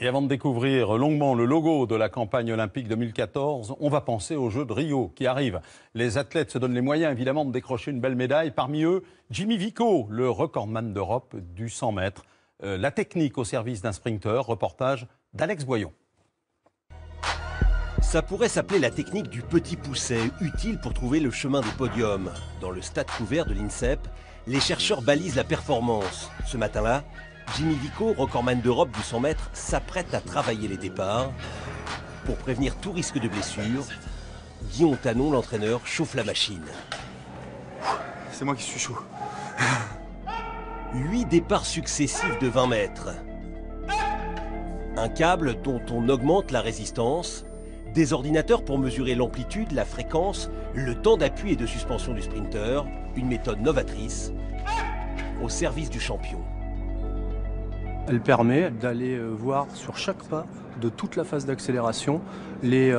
Et avant de découvrir longuement le logo de la campagne olympique 2014, on va penser aux Jeux de Rio qui arrivent. Les athlètes se donnent les moyens évidemment de décrocher une belle médaille. Parmi eux, Jimmy Vico, le recordman d'Europe du 100 mètres. La technique au service d'un sprinter, reportage d'Alex Boyon. Ça pourrait s'appeler la technique du petit pousset, utile pour trouver le chemin des podiums. Dans le stade couvert de l'INSEP, les chercheurs balisent la performance. Ce matin-là, Jimmy Vico, recordman d'Europe du 100 mètres, s'apprête à travailler les départs. Pour prévenir tout risque de blessure, Guillaume Tanon, l'entraîneur, chauffe la machine. C'est moi qui suis chaud. 8 départs successifs de 20 mètres. Un câble dont on augmente la résistance. Des ordinateurs pour mesurer l'amplitude, la fréquence, le temps d'appui et de suspension du sprinter. Une méthode novatrice au service du champion. Elle permet d'aller voir sur chaque pas de toute la phase d'accélération les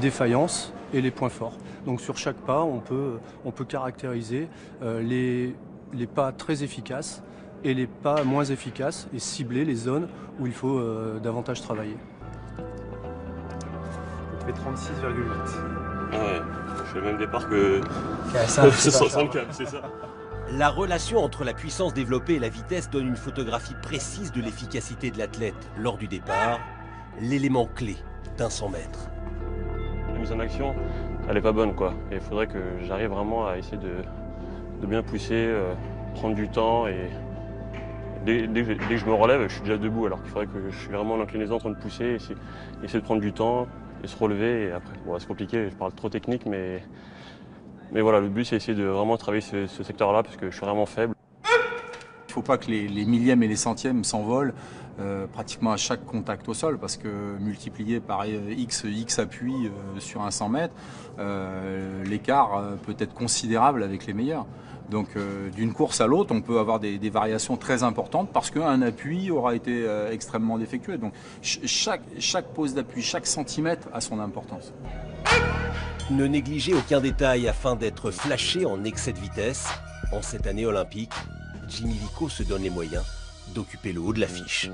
défaillances et les points forts. Donc sur chaque pas, on peut caractériser les pas très efficaces et les pas moins efficaces et cibler les zones où il faut davantage travailler. Tu fais 36,8. Ah ouais, je fais le même départ que c'est 64, c'est ça. La relation entre la puissance développée et la vitesse donne une photographie précise de l'efficacité de l'athlète lors du départ, l'élément clé d'un 100 mètres. La mise en action, elle n'est pas bonne quoi. Et il faudrait que j'arrive vraiment à essayer de bien pousser, prendre du temps et dès que je me relève, je suis déjà debout alors qu'il faudrait que je suis vraiment en inclinaison en train de pousser, essayer de prendre du temps et se relever. Et après, bon, c'est compliqué, je parle trop technique, mais voilà, le but c'est essayer de vraiment travailler ce secteur-là parce que je suis vraiment faible. Il ne faut pas que les millièmes et les centièmes s'envolent pratiquement à chaque contact au sol parce que multiplié par X appui sur un 100 mètres, l'écart peut être considérable avec les meilleurs. Donc d'une course à l'autre, on peut avoir des variations très importantes parce qu'un appui aura été extrêmement défectueux. Donc chaque pose d'appui, chaque centimètre a son importance. Ne négligez aucun détail afin d'être flashé en excès de vitesse. En cette année olympique, Jimmy Vico se donne les moyens d'occuper le haut de l'affiche.